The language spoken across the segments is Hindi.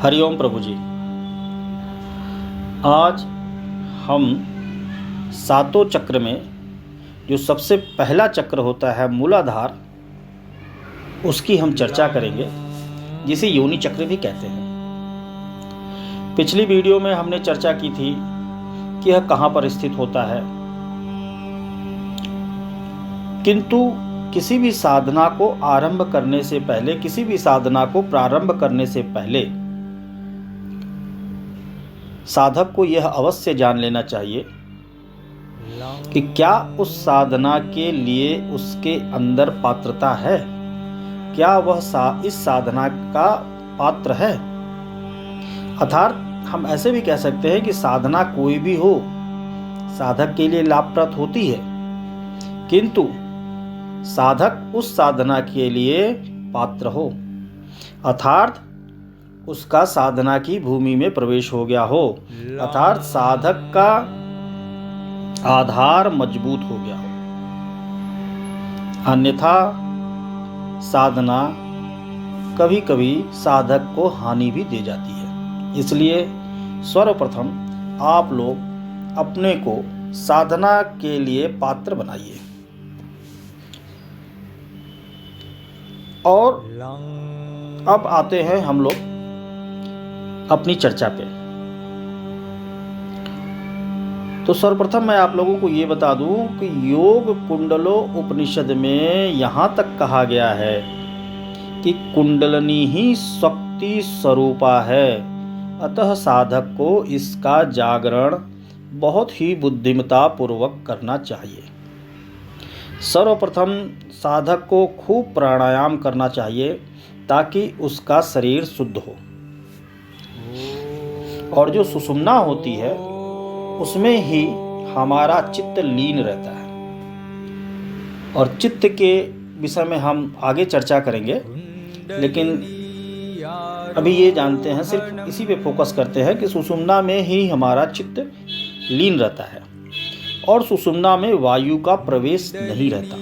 हरिओम प्रभु जी। आज हम सातों चक्र में जो सबसे पहला चक्र होता है मूलाधार, उसकी हम चर्चा करेंगे, जिसे योनि चक्र भी कहते हैं। पिछली वीडियो में हमने चर्चा की थी कि यह कहाँ पर स्थित होता है, किंतु किसी भी साधना को आरंभ करने से पहले, किसी भी साधना को प्रारंभ करने से पहले साधक को यह अवश्य जान लेना चाहिए कि क्या उस साधना के लिए उसके अंदर पात्रता है, क्या वह इस साधना का पात्र है। अर्थात हम ऐसे भी कह सकते हैं कि साधना कोई भी हो, साधक के लिए लाभप्रद होती है, किंतु साधक उस साधना के लिए पात्र हो, अर्थात उसका साधना की भूमि में प्रवेश हो गया हो, अर्थात साधक का आधार मजबूत हो गया हो। अन्यथा साधना कभी कभी साधक को हानि भी दे जाती है। इसलिए सर्वप्रथम आप लोग अपने को साधना के लिए पात्र बनाइए। और अब आते हैं हम लोग अपनी चर्चा पे। तो सर्वप्रथम मैं आप लोगों को ये बता दूं कि योग कुंडलो उपनिषद में यहाँ तक कहा गया है कि कुंडलनी ही शक्ति स्वरूपा है, अतः साधक को इसका जागरण बहुत ही बुद्धिमता पूर्वक करना चाहिए। सर्वप्रथम साधक को खूब प्राणायाम करना चाहिए ताकि उसका शरीर शुद्ध हो। और जो सुषुम्ना होती है उसमें ही हमारा चित्त लीन रहता है, और चित्त के विषय में हम आगे चर्चा करेंगे, लेकिन अभी ये जानते हैं, सिर्फ इसी पे फोकस करते हैं कि सुषुम्ना में ही हमारा चित्त लीन रहता है और सुषुम्ना में वायु का प्रवेश नहीं रहता।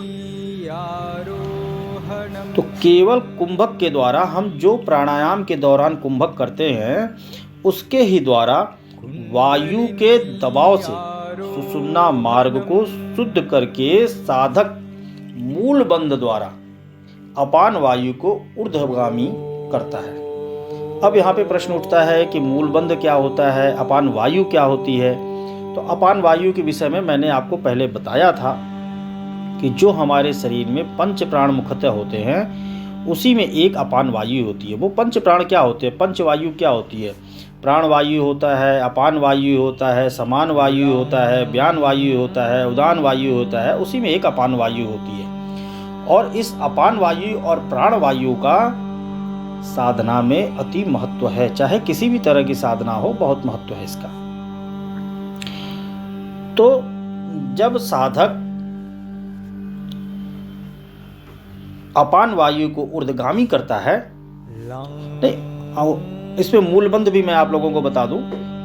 तो केवल कुंभक के द्वारा हम जो प्राणायाम के दौरान कुंभक करते हैं, उसके ही द्वारा वायु के दबाव से सुषुम्ना मार्ग को शुद्ध करके साधक मूल बंध द्वारा अपान वायु को ऊर्ध्वगामी करता है। अब यहाँ पे प्रश्न उठता है कि मूल बंध क्या होता है, अपान वायु क्या होती है। तो अपान वायु के विषय में मैंने आपको पहले बताया था कि जो हमारे शरीर में पंच प्राण मुख्यतः होते हैं, उसी में एक अपान वायु होती है। वो पंच प्राण क्या होते हैं, पंच वायु क्या होती है? प्राण वायु होता है, अपान वायु होता है, समान वायु होता है, व्यान वायु होता है, उदान वायु होता है, उसी में एक अपान वायु होती है। और इस अपान वायु और प्राण वायु का साधना में अति महत्व है, चाहे किसी भी तरह की साधना हो, बहुत महत्व है इसका। तो जब साधक अपान वायु को ऊर्ध्वगामी करता है, नहीं, इसमें मूलबंध भी मैं आप लोगों को बता दूं।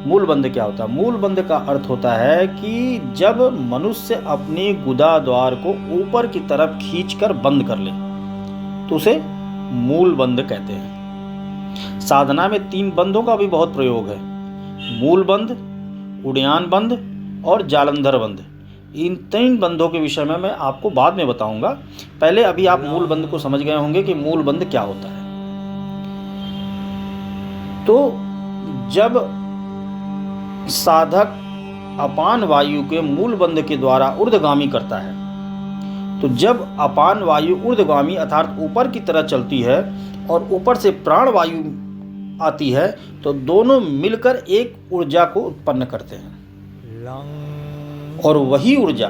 मूलबंध क्या होता है? मूलबंध का अर्थ होता है कि जब मनुष्य अपनी गुदा द्वार को ऊपर की तरफ खींचकर बंद कर ले तो उसे मूलबंध कहते हैं। साधना में 3 बंधों का भी बहुत प्रयोग है, मूलबंध, उड्डयन बंध और जालंधर बंध। इन 3 बंधों के विषय में मैं आपको बाद में बताऊंगा। पहले अभी आप मूल बंध को समझ गए होंगे कि मूल बंध क्या होता है। तो जब साधक अपान वायु के मूल बंध के द्वारा ऊर्ध्वगामी करता है, तो जब अपान वायु ऊर्ध्वगामी अर्थात ऊपर की तरह चलती है और ऊपर से प्राण वायु आती है, तो दोनों मिलकर एक ऊर्जा को उत्पन्न करते हैं, और वही ऊर्जा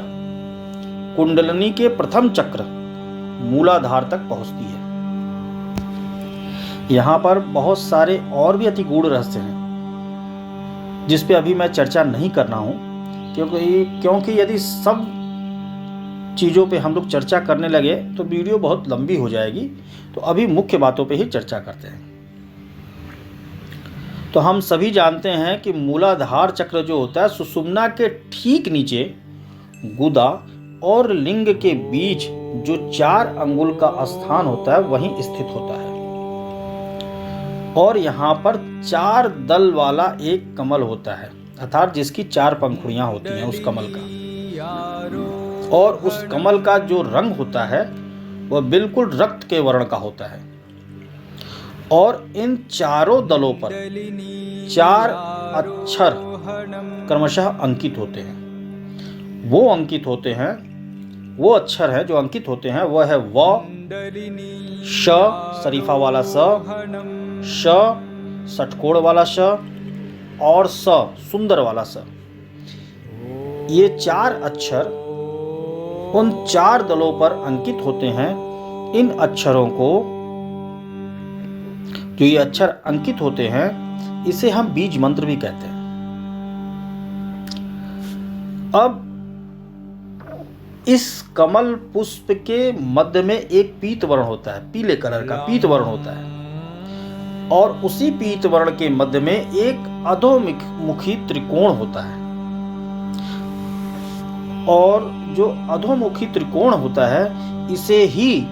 कुंडलनी के प्रथम चक्र मूलाधार तक पहुंचती है। यहाँ पर बहुत सारे और भी अति गूढ़ रहस्य हैं जिस पे अभी मैं चर्चा नहीं करना हूँ, क्योंकि यदि सब चीज़ों पे हम लोग चर्चा करने लगे तो वीडियो बहुत लंबी हो जाएगी। तो अभी मुख्य बातों पे ही चर्चा करते हैं। तो हम सभी जानते हैं कि मूलाधार चक्र जो होता है, सुषुम्ना के ठीक नीचे गुदा और लिंग के बीच जो 4 अंगुल का स्थान होता है, वहीं स्थित होता है। और यहाँ पर 4 दल वाला एक कमल होता है, अर्थात जिसकी 4 पंखुड़ियां होती हैं उस कमल का। और उस कमल का जो रंग होता है वह बिल्कुल रक्त के वर्ण का होता है। और इन चारों दलों पर 4 अक्षर क्रमशः अंकित होते हैं। वो अक्षर है जो अंकित होते हैं, वह है व, श शरीफा वाला स, श षटकोण वाला श और स सुंदर वाला स। ये 4 अक्षर उन 4 दलों पर अंकित होते हैं। इन अक्षरों को, जो ये अक्षर अंकित होते हैं, इसे हम बीज मंत्र भी कहते हैं। अब इस कमल पुष्प के मध्य में एक पीत वर्ण होता है, पीले कलर का पीत वर्ण होता है। और उसी पीत वर्ण के मध्य में एक अधोमुखी त्रिकोण होता है। और जो अधोमुखी त्रिकोण होता है, इसे ही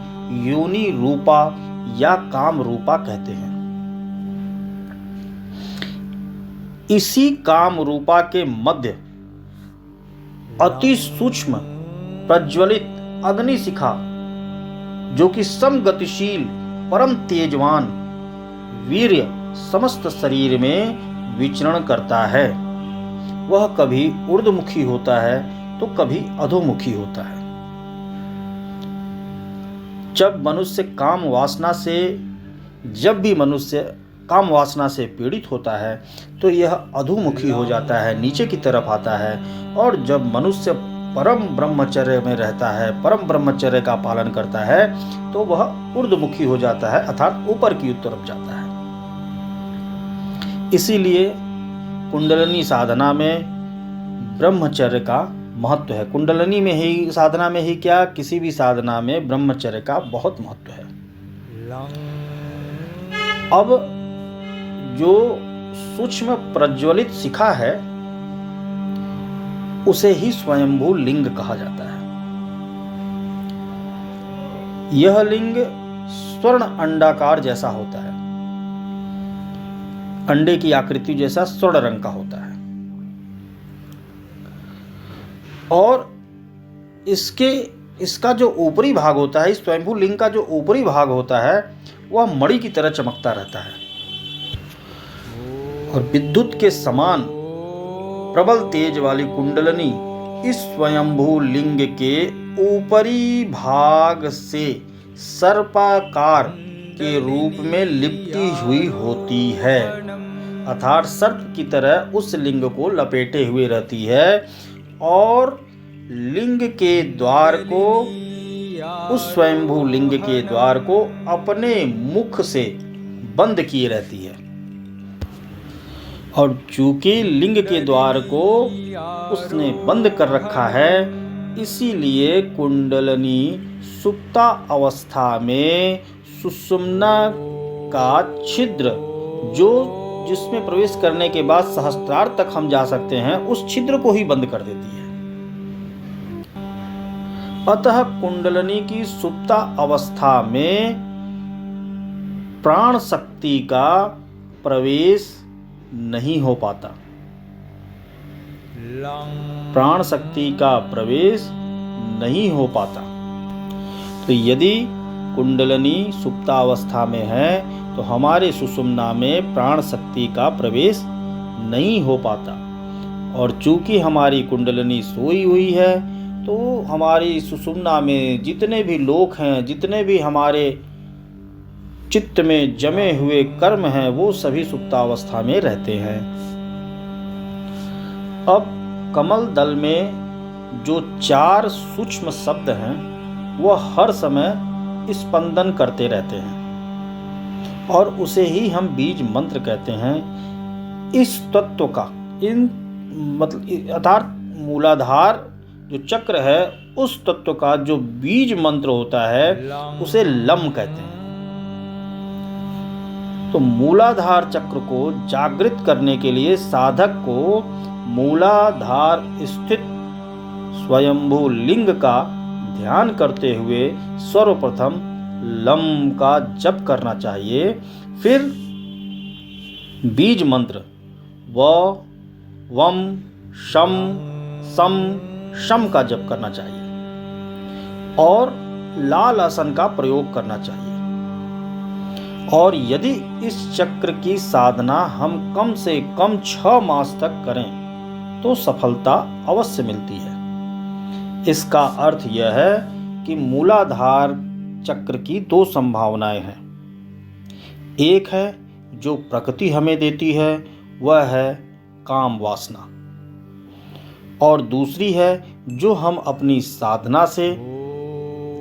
योनि रूपा या काम रूपा कहते हैं। इसी काम रूपा के मध्य अति सूक्ष्म प्रज्वलित अग्नि शिखा, जो कि समगतिशील परम तेजवान वीर्य समस्त शरीर में विचरण करता है, वह कभी ऊर्ध्वमुखी होता है तो कभी अधोमुखी होता है। जब भी मनुष्य काम वासना से पीड़ित होता है तो यह अधोमुखी हो जाता है, नीचे की तरफ आता है। और जब मनुष्य परम ब्रह्मचर्य में रहता है, परम ब्रह्मचर्य का पालन करता है, तो वह ऊर्ध्वमुखी हो जाता है, अर्थात ऊपर की तरफ जाता है। इसीलिए कुंडलिनी साधना में ब्रह्मचर्य का महत्व है। कुंडलिनी में ही, साधना में ही क्या, किसी भी साधना में ब्रह्मचर्य का बहुत महत्व है। अब जो सूक्ष्म प्रज्वलित शिखा है, उसे ही स्वयंभू लिंग कहा जाता है। यह लिंग स्वर्ण अंडाकार जैसा होता है, अंडे की आकृति जैसा स्वर्ण रंग का होता है। और इसका जो ऊपरी भाग होता है, इस स्वयंभू लिंग का जो ऊपरी भाग होता है, वह मणि की तरह चमकता रहता है। और विद्युत के समान प्रबल तेज वाली कुंडलिनी इस स्वयंभू लिंग के ऊपरी भाग से सर्पाकार के रूप में लिपटी हुई होती है, अर्थात सर्प की तरह उस लिंग को लपेटे हुए रहती है। और लिंग के द्वार को, उस स्वयंभू लिंग के द्वार को अपने मुख से बंद किए रहती है। और चूंकि लिंग के द्वार को उसने बंद कर रखा है, इसीलिए कुंडलिनी सुप्ता अवस्था में सुषुम्ना का छिद्र, जिसमें प्रवेश करने के बाद सहस्त्रार तक हम जा सकते हैं, उस छिद्र को ही बंद कर देती है। अतः कुंडलिनी की सुप्ता अवस्था में प्राण शक्ति का प्रवेश नहीं हो पाता। प्राण शक्ति का प्रवेश नहीं हो पाता। तो यदि कुंडलिनी सुप्तावस्था में है तो हमारे सुषुम्ना में प्राण शक्ति का प्रवेश नहीं हो पाता। और चूंकि हमारी कुंडलिनी सोई हुई है, तो हमारी सुषुम्ना में जितने भी लोक हैं, जितने भी हमारे चित्त में जमे हुए कर्म हैं, वो सभी सुप्तावस्था में रहते हैं। अब कमल दल में जो 4 सूक्ष्म शब्द हैं, वह हर समय स्पंदन करते रहते हैं और उसे ही हम बीज मंत्र कहते हैं। इस तत्व का, अर्थात मूलाधार जो चक्र है, उस तत्व का जो बीज मंत्र होता है, उसे लम कहते हैं। तो मूलाधार चक्र को जागृत करने के लिए साधक को मूलाधार स्थित स्वयंभू लिंग का ध्यान करते हुए सर्वप्रथम लम का जप करना चाहिए। फिर बीज मंत्र व वम शम सम शम का जप करना चाहिए और लाल आसन का प्रयोग करना चाहिए। और यदि इस चक्र की साधना हम कम से कम 6 मास तक करें तो सफलता अवश्य मिलती है। इसका अर्थ यह है कि मूलाधार चक्र की 2 संभावनाएं हैं। एक है जो प्रकृति हमें देती है, वह है काम वासना, और दूसरी है जो हम अपनी साधना से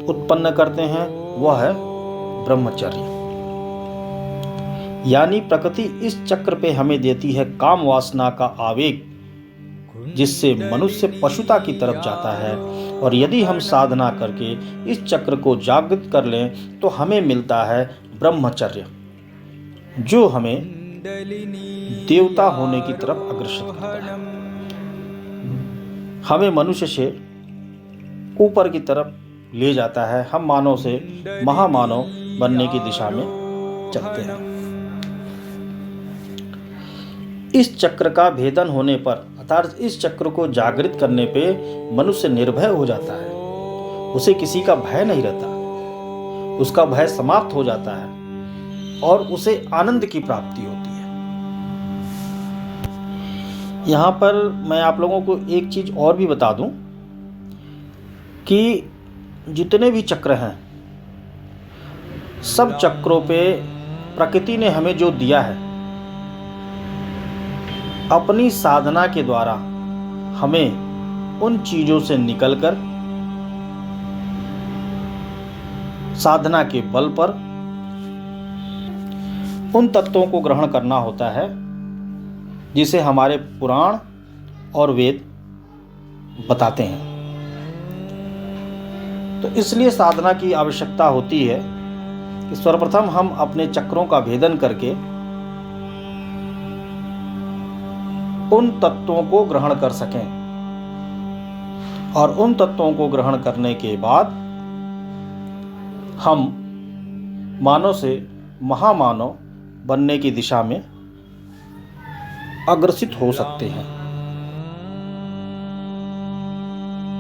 उत्पन्न करते हैं, वह है ब्रह्मचर्य। यानी प्रकृति इस चक्र पे हमें देती है काम वासना का आवेग, जिससे मनुष्य पशुता की तरफ जाता है। और यदि हम साधना करके इस चक्र को जागृत कर लें तो हमें मिलता है ब्रह्मचर्य, जो हमें देवता होने की तरफ अग्रसर करता है, हमें मनुष्य से ऊपर की तरफ ले जाता है। हम मानव से महामानव बनने की दिशा में चलते हैं। इस चक्र का भेदन होने पर, अर्थात इस चक्र को जागृत करने पे मनुष्य निर्भय हो जाता है। उसे किसी का भय नहीं रहता, उसका भय समाप्त हो जाता है और उसे आनंद की प्राप्ति होती है। यहाँ पर मैं आप लोगों को एक चीज और भी बता दूं कि जितने भी चक्र हैं, सब चक्रों पे प्रकृति ने हमें जो दिया है, अपनी साधना के द्वारा हमें उन चीजों से निकलकर साधना के बल पर उन तत्वों को ग्रहण करना होता है जिसे हमारे पुराण और वेद बताते हैं। तो इसलिए साधना की आवश्यकता होती है कि सर्वप्रथम हम अपने चक्रों का भेदन करके उन तत्वों को ग्रहण कर सकें, और उन तत्वों को ग्रहण करने के बाद हम मानव से महामानव बनने की दिशा में अग्रसित हो सकते हैं।